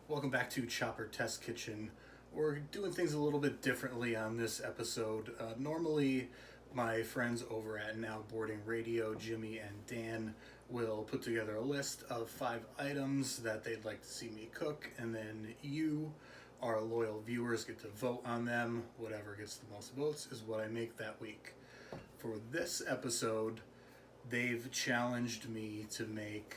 Welcome back to Chopper Test Kitchen. We're doing things a little bit differently on this episode. Normally, my friends over at Now Boarding Radio, Jimmy and Dan, will put together a list of 5 items that they'd like to see me cook, and then you, our loyal viewers, get to vote on them. Whatever gets the most votes is what I make that week. For this episode, they've challenged me to make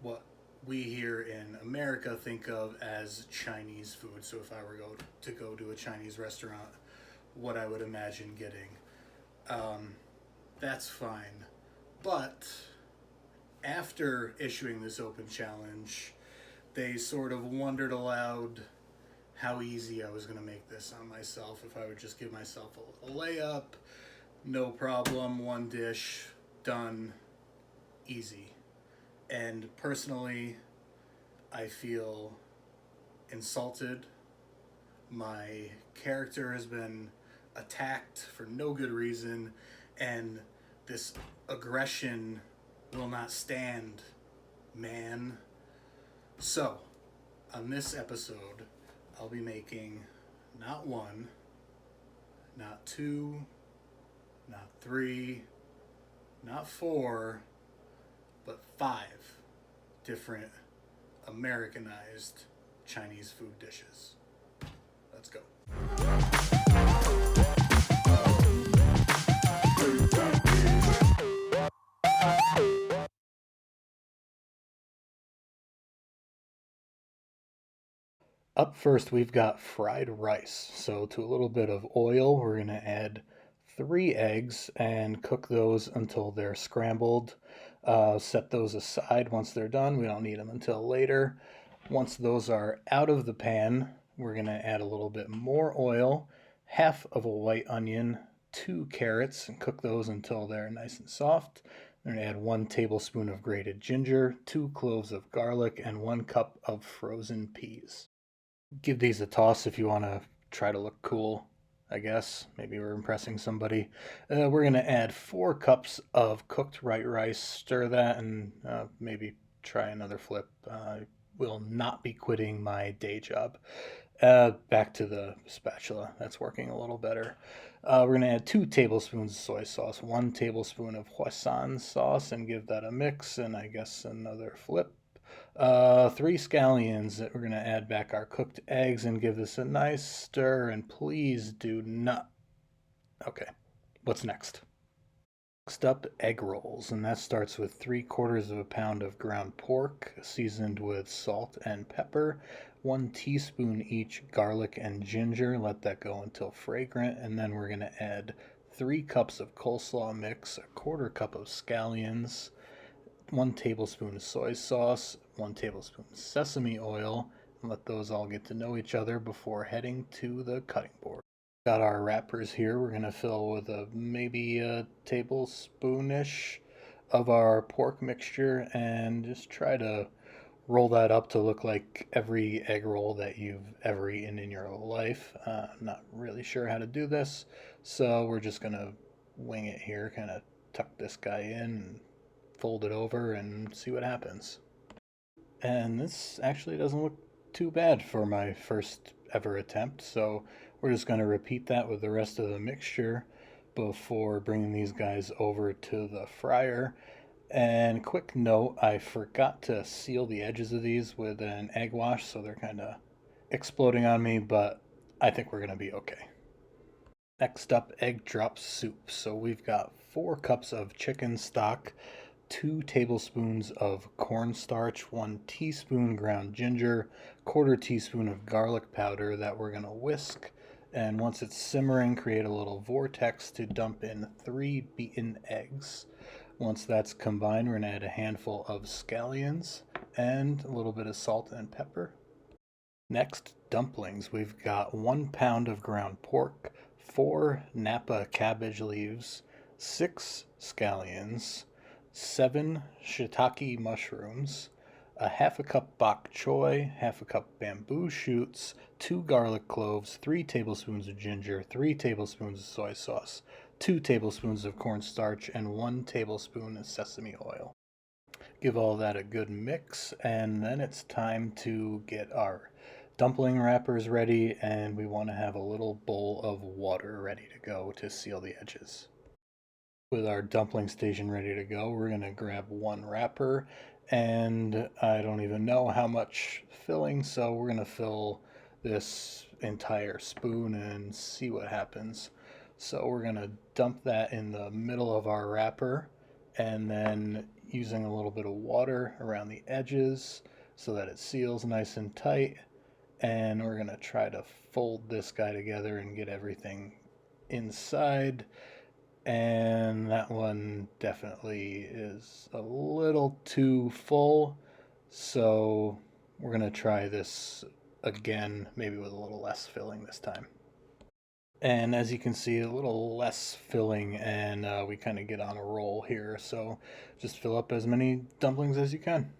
what we here in America think of as Chinese food. So if I were to go to a Chinese restaurant, what I would imagine getting. That's fine. But after issuing this open challenge, they sort of wondered aloud how easy I was going to make this on myself. If I would just give myself a little layup, no problem, one dish, done, easy. And personally, I feel insulted. My character has been attacked for no good reason, and this aggression will not stand, man. So, on this episode, I'll be making not 1, not 2, not 3, not 4, but 5 different Americanized Chinese food dishes. Let's go. Up first, we've got fried rice. So to a little bit of oil, we're going to add 3 eggs and cook those until they're scrambled. Set those aside once they're done. We don't need them until later. Once those are out of the pan, we're going to add a little bit more oil, half of a white onion, 2 carrots, and cook those until they're nice and soft. We're going to add 1 tablespoon of grated ginger, 2 cloves of garlic, and 1 cup of frozen peas. Give these a toss if you want to try to look cool, I guess. Maybe we're impressing somebody. We're going to add 4 cups of cooked white rice. Stir that and maybe try another flip. I will not be quitting my day job. Back to the spatula. That's working a little better. We're going to add 2 tablespoons of soy sauce, 1 tablespoon of Hoisin sauce, and give that a mix, and I guess another flip. 3 scallions that we're going to add back our cooked eggs and give this a nice stir, and please do not. Okay, what's next? Next up, egg rolls, and that starts with 3/4 of a pound of ground pork seasoned with salt and pepper, 1 teaspoon each garlic and ginger. Let that go until fragrant, and then we're going to add 3 cups of coleslaw mix, 1/4 cup of scallions, 1 tablespoon of soy sauce, 1 tablespoon of sesame oil, and let those all get to know each other before heading to the cutting board. Got our wrappers here. We're going to fill with maybe a tablespoonish of our pork mixture and just try to roll that up to look like every egg roll that you've ever eaten in your life. Not really sure how to do this, so we're just going to wing it here, kind of tuck this guy in and fold it over and see what happens. And this actually doesn't look too bad for my first ever attempt, so we're just going to repeat that with the rest of the mixture before bringing these guys over to the fryer. And quick note, I forgot to seal the edges of these with an egg wash, so they're kind of exploding on me, but I think we're going to be okay. Next up, egg drop soup. So we've got 4 cups of chicken stock, 2 tablespoons of cornstarch, 1 teaspoon ground ginger, 1/4 teaspoon of garlic powder that we're going to whisk. And once it's simmering, create a little vortex to dump in 3 beaten eggs. Once that's combined, we're going to add a handful of scallions and a little bit of salt and pepper. Next, dumplings. We've got 1 pound of ground pork, 4 Napa cabbage leaves, 6 scallions, 7 shiitake mushrooms, a half a cup bok choy, half a cup bamboo shoots, 2 garlic cloves, 3 tablespoons of ginger, 3 tablespoons of soy sauce, 2 tablespoons of cornstarch, and 1 tablespoon of sesame oil. Give all that a good mix, and then it's time to get our dumpling wrappers ready, and we want to have a little bowl of water ready to go to seal the edges. With our dumpling station ready to go, we're going to grab one wrapper, and I don't even know how much filling, so we're going to fill this entire spoon and see what happens. So we're going to dump that in the middle of our wrapper, and then using a little bit of water around the edges so that it seals nice and tight. And we're going to try to fold this guy together and get everything inside, and that one definitely is a little too full. So we're going to try this again, maybe with a little less filling this time. And as you can see, a little less filling, and we kind of get on a roll here. So just fill up as many dumplings as you can.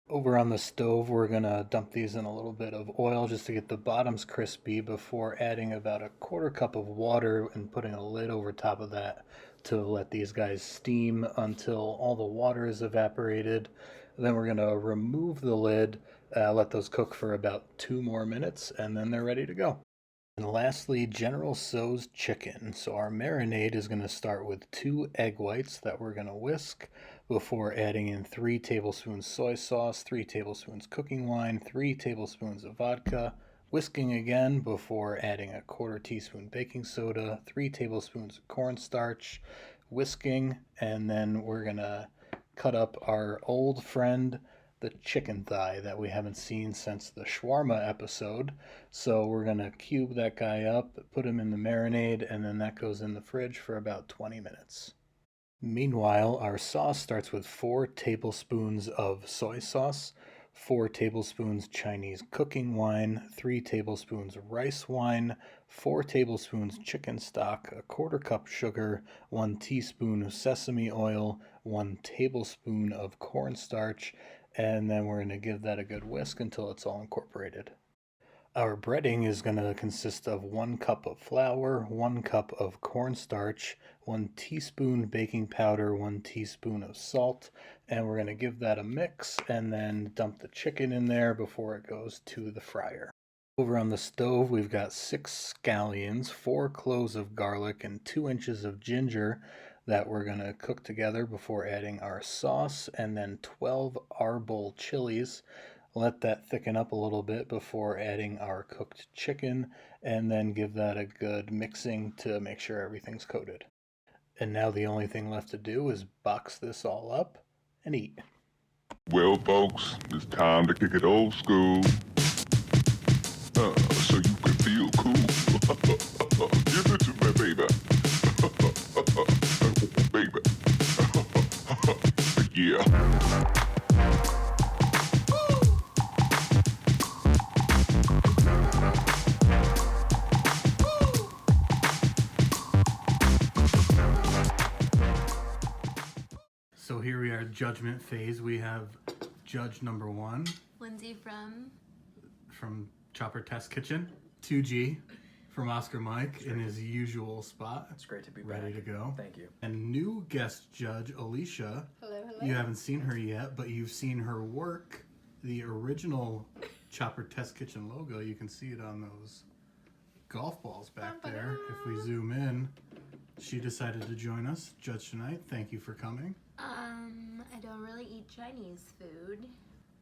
Over on the stove, we're going to dump these in a little bit of oil just to get the bottoms crispy before adding about a quarter cup of water and putting a lid over top of that to let these guys steam until all the water is evaporated. Then we're going to remove the lid, let those cook for about 2 more minutes, and then they're ready to go. And lastly, General Tso's chicken. So our marinade is going to start with 2 egg whites that we're going to whisk before adding in 3 tablespoons soy sauce, 3 tablespoons cooking wine, 3 tablespoons of vodka, whisking again before adding a quarter teaspoon baking soda, 3 tablespoons of cornstarch, whisking, and then we're going to cut up our old friend, the chicken thigh that we haven't seen since the shawarma episode. So we're going to cube that guy up, put him in the marinade, and then that goes in the fridge for about 20 minutes. Meanwhile, our sauce starts with 4 tablespoons of soy sauce, 4 tablespoons Chinese cooking wine, 3 tablespoons rice wine, 4 tablespoons chicken stock, a quarter cup sugar, 1 teaspoon of sesame oil, 1 tablespoon of cornstarch, and then we're going to give that a good whisk until it's all incorporated. Our breading is going to consist of 1 cup of flour, 1 cup of cornstarch, 1 teaspoon baking powder, 1 teaspoon of salt, and we're going to give that a mix and then dump the chicken in there before it goes to the fryer. Over on the stove, we've got 6 scallions, 4 cloves of garlic, and 2 inches of ginger that we're going to cook together before adding our sauce, and then 12 arbol chilies. Let that thicken up a little bit before adding our cooked chicken, and then give that a good mixing to make sure everything's coated. And now the only thing left to do is box this all up and eat. Well, folks, it's time to kick it old school. So you can feel cool. Give it to me, baby. Baby. Yeah. So here we are, judgment phase. We have judge number 1, Lindsay from Chopper Test Kitchen, 2G from Oscar Mike in his usual spot. It's great to be ready back. to go. Thank you. And new guest judge, Alicia. Hello. You haven't seen her yet, but you've seen her work. The original Chopper Test Kitchen logo, you can see it on those golf balls back there. If we zoom in, she decided to join us, judge tonight. Thank you for coming. I don't really eat Chinese food.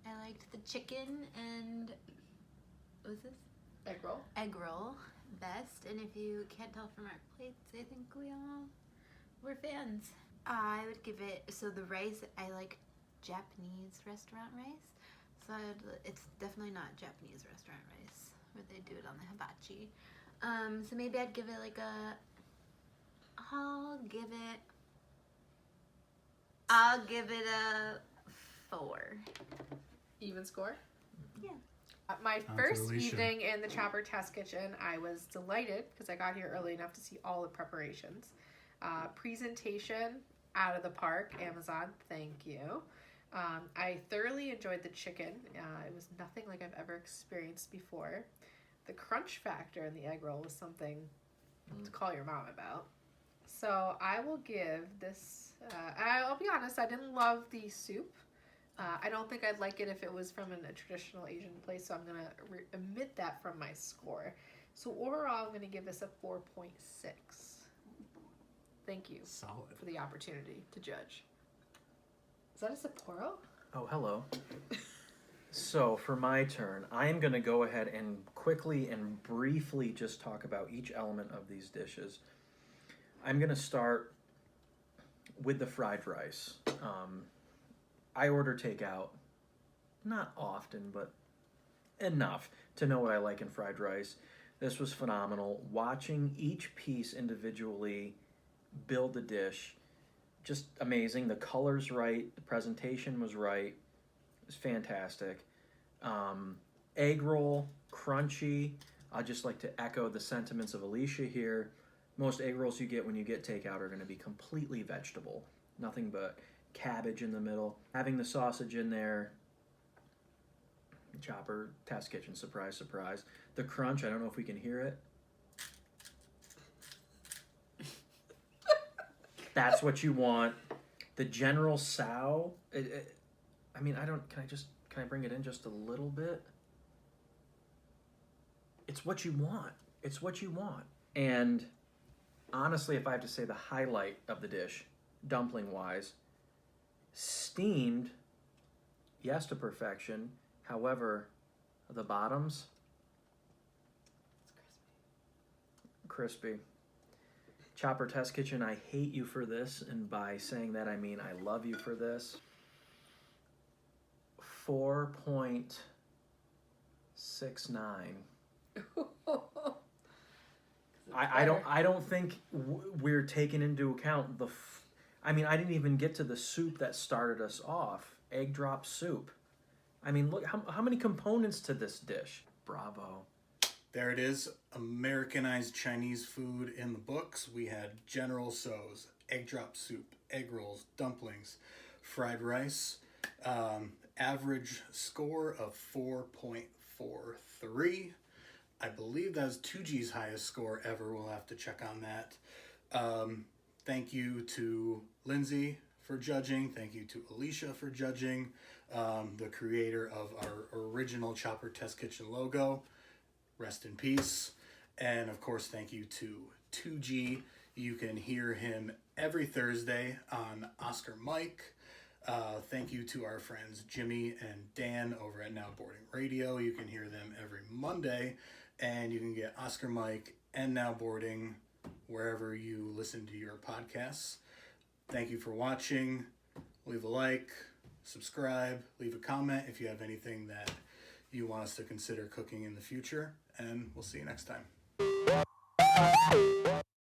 I liked the chicken and what was this? Egg roll best. And if you can't tell from our plates, I think we're fans. I would give it, so the rice, I like Japanese restaurant rice. So it's definitely not Japanese restaurant rice where they do it on the hibachi. So maybe I'd give it like I'll give it a 4. Even score? Yeah. My to first Alicia. evening in the Chopper Test Kitchen, I was delighted because I got here early enough to see all the preparations. Presentation, out of the park. Amazon, thank you. I thoroughly enjoyed the chicken. It was nothing like I've ever experienced before. The crunch factor in the egg roll was something to call your mom about. So I will give this, I'll be honest, I didn't love the soup. I don't think I'd like it if it was from a traditional Asian place, so I'm going to omit that from my score. So overall, I'm going to give this a 4.6. Thank you Solid. for the opportunity to judge. Is that a Sapporo? Oh, hello. So for my turn, I am going to go ahead and quickly and briefly just talk about each element of these dishes. I'm going to start with the fried rice. I order takeout, not often, but enough to know what I like in fried rice. This was phenomenal. Watching each piece individually build the dish, just amazing. The color's right, the presentation was right. It was fantastic. Egg roll, crunchy. I'd just like to echo the sentiments of Alicia here. Most egg rolls you get when you get takeout are going to be completely vegetable. Nothing but cabbage in the middle. Having the sausage in there. Chopper, test kitchen, surprise, surprise. The crunch, I don't know if we can hear it. That's what you want. The general sow, I mean, can I bring it in just a little bit? It's what you want. It's what you want. And honestly, if I have to say the highlight of the dish, dumpling-wise, steamed, yes, to perfection. However, the bottoms, It's crispy. Chopper Test Kitchen, I hate you for this, and by saying that I mean I love you for this. 4.69. I don't think we're taking into account I mean, I didn't even get to the soup that started us off. Egg drop soup. I mean, look, how many components to this dish? Bravo. There it is, Americanized Chinese food in the books. We had General Tso's, egg drop soup, egg rolls, dumplings, fried rice. Average score of 4.43. I believe that was 2G's highest score ever. We'll have to check on that. Thank you to Lindsay for judging. Thank you to Alicia for judging. The creator of our original Chopper Test Kitchen logo. Rest in peace. And of course, thank you to 2G. You can hear him every Thursday on Oscar Mike. Thank you to our friends Jimmy and Dan over at Now Boarding Radio. You can hear them every Monday, and you can get Oscar Mike and Now Boarding wherever you listen to your podcasts. Thank you for watching. Leave a like, subscribe, leave a comment if you have anything that you want us to consider cooking in the future, and we'll see you next time.